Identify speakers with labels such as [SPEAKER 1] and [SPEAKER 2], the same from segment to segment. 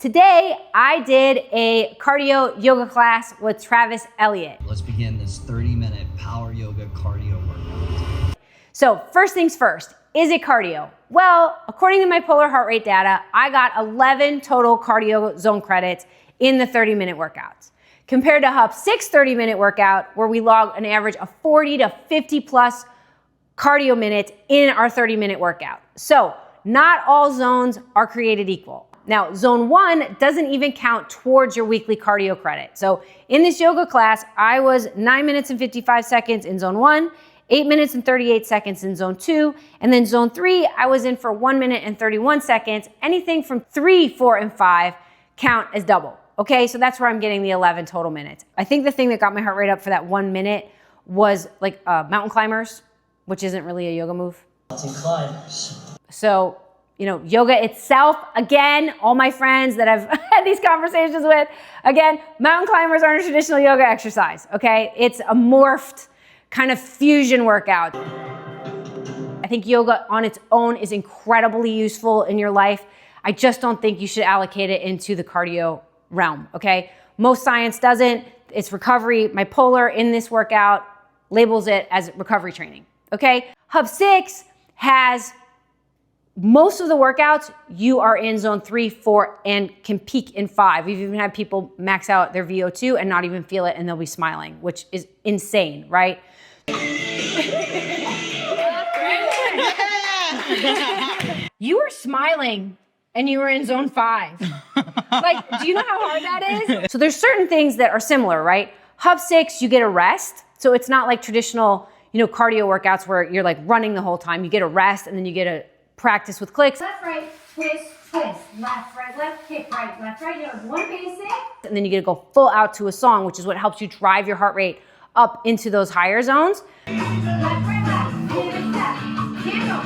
[SPEAKER 1] Today, I did a cardio yoga class with Travis Eliot.
[SPEAKER 2] Let's begin this 30-minute power yoga cardio workout.
[SPEAKER 1] So first things first, is it cardio? Well, according to my polar heart rate data, I got 11 total cardio zone credits in the 30-minute workouts. Compared to HupSix 30-minute workout, where we log an average of 40 to 50 plus cardio minutes in our 30-minute workout. So not all zones are created equal. Now, zone 1 doesn't even count towards your weekly cardio credit. So in this yoga class, I was 9 minutes and 55 seconds in zone 1, 8 minutes and 38 seconds in zone 2, and then zone 3, I was in for 1 minute and 31 seconds. Anything from 3, 4, and 5 count as double. Okay, so that's where I'm getting the 11 total minutes. I think the thing that got my heart rate up for that 1 minute was like mountain climbers, which isn't really a yoga move.
[SPEAKER 2] Mountain climbers.
[SPEAKER 1] So, you know, yoga itself, again, all my friends that I've had these conversations with, again, mountain climbers aren't a traditional yoga exercise, okay? It's a morphed kind of fusion workout. I think yoga on its own is incredibly useful in your life. I just don't think you should allocate it into the cardio realm, okay? Most science doesn't. It's recovery. My polar in this workout labels it as recovery training, okay? HupSix has most of the workouts, you are in zone 3, 4, and can peak in 5. We've even had people max out their VO2 and not even feel it, and they'll be smiling, which is insane, right? You were smiling and you were in zone 5. Like, do you know how hard that is? So there's certain things that are similar, right? HupSix, you get a rest. So it's not like traditional, cardio workouts where you're like running the whole time. You get a rest and then you get a practice with clicks.
[SPEAKER 3] Left, right, twist, twist. Left, right, kick, right, left, right. You have one basic.
[SPEAKER 1] And then you get to go full out to a song, which is what helps you drive your heart rate up into those higher zones.
[SPEAKER 3] Left, right, left. Pivot, step. Handle.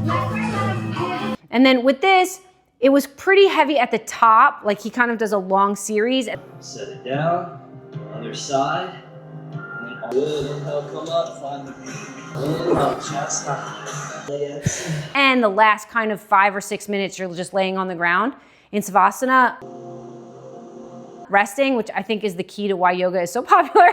[SPEAKER 3] Left, right, left.
[SPEAKER 1] And then with this, it was pretty heavy at the top. Like he kind of does a long series.
[SPEAKER 2] Set it down, other side. And then good, inhale, come up, find the inhale, chest high.
[SPEAKER 1] And the last kind of 5 or 6 minutes, you're just laying on the ground in Savasana, resting, which I think is the key to why yoga is so popular.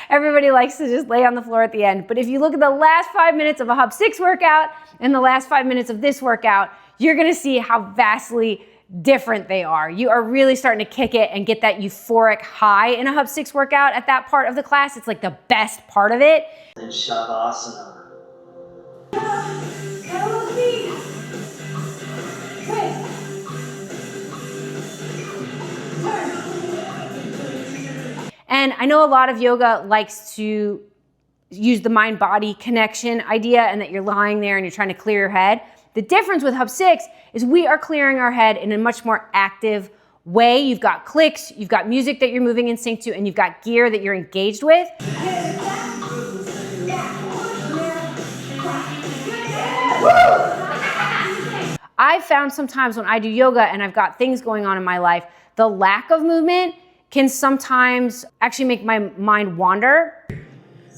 [SPEAKER 1] Everybody likes to just lay on the floor at the end. But if you look at the last 5 minutes of a HupSix workout and the last 5 minutes of this workout, you're gonna see how vastly different they are. You are really starting to kick it and get that euphoric high in a HupSix workout at that part of the class. It's like the best part of it.
[SPEAKER 2] And Savasana.
[SPEAKER 1] And I know a lot of yoga likes to use the mind-body connection idea and that you're lying there and you're trying to clear your head. The difference with HupSix is we are clearing our head in a much more active way. You've got clicks, you've got music that you're moving in sync to, and you've got gear that you're engaged with. I've found sometimes when I do yoga and I've got things going on in my life, the lack of movement can sometimes actually make my mind wander.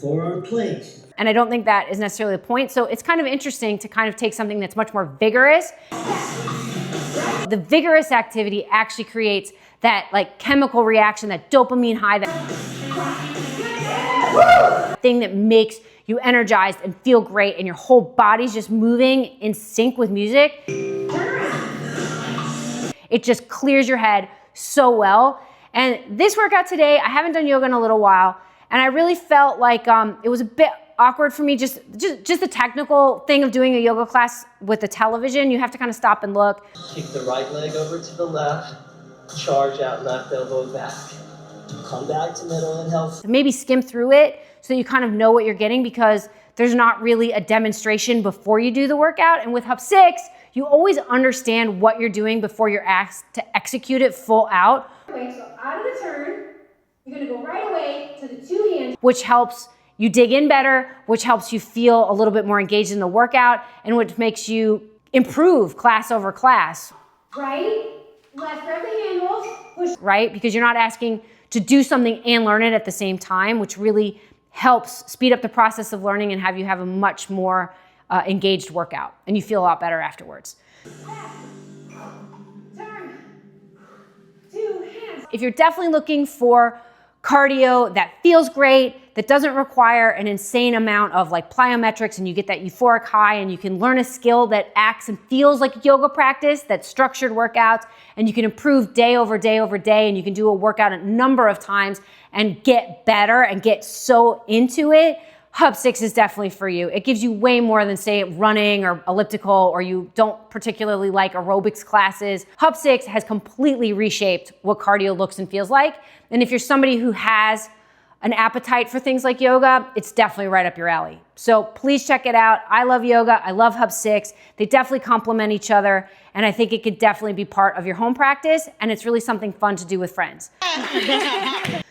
[SPEAKER 2] Forearm plank.
[SPEAKER 1] And I don't think that is necessarily the point. So it's kind of interesting to kind of take something that's much more vigorous. The vigorous activity actually creates that like chemical reaction, that dopamine high, that thing that makes you energized and feel great and your whole body's just moving in sync with music. It just clears your head so well. And this workout today, I haven't done yoga in a little while, and I really felt like it was a bit awkward for me, just the technical thing of doing a yoga class with the television. You have to kind of stop and look.
[SPEAKER 2] Kick the right leg over to the left, charge out left elbow back. Come back to middle, inhale.
[SPEAKER 1] Maybe skim through it so you kind of know what you're getting, because there's not really a demonstration before you do the workout. And with HupSix, you always understand what you're doing before you're asked to execute it full out.
[SPEAKER 3] Okay, so out of the turn, you're gonna go right away to the two hands.
[SPEAKER 1] Which helps you dig in better, which helps you feel a little bit more engaged in the workout, and which makes you improve class over class.
[SPEAKER 3] Right, left, grab the handles, push.
[SPEAKER 1] Right, because you're not asking to do something and learn it at the same time, which really helps speed up the process of learning and have you have a much more engaged workout, and you feel a lot better afterwards. if you're definitely looking for cardio that feels great, that doesn't require an insane amount of like plyometrics, and you get that euphoric high and you can learn a skill that acts and feels like yoga practice, that's structured workouts, and you can improve day over day over day, and you can do a workout a number of times and get better and get so into it, HupSix is definitely for you. It gives you way more than, say, running or elliptical, or you don't particularly like aerobics classes. HupSix has completely reshaped what cardio looks and feels like. And if you're somebody who has an appetite for things like yoga, it's definitely right up your alley. So please check it out. I love yoga. I love HupSix. They definitely complement each other. And I think it could definitely be part of your home practice. And it's really something fun to do with friends.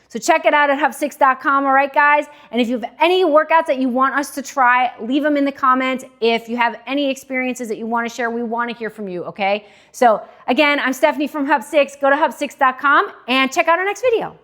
[SPEAKER 1] So check it out at HupSix.com, all right, guys? And if you have any workouts that you want us to try, leave them in the comments. If you have any experiences that you want to share, we want to hear from you, okay? So again, I'm Stephanie from HupSix. Go to HupSix.com and check out our next video.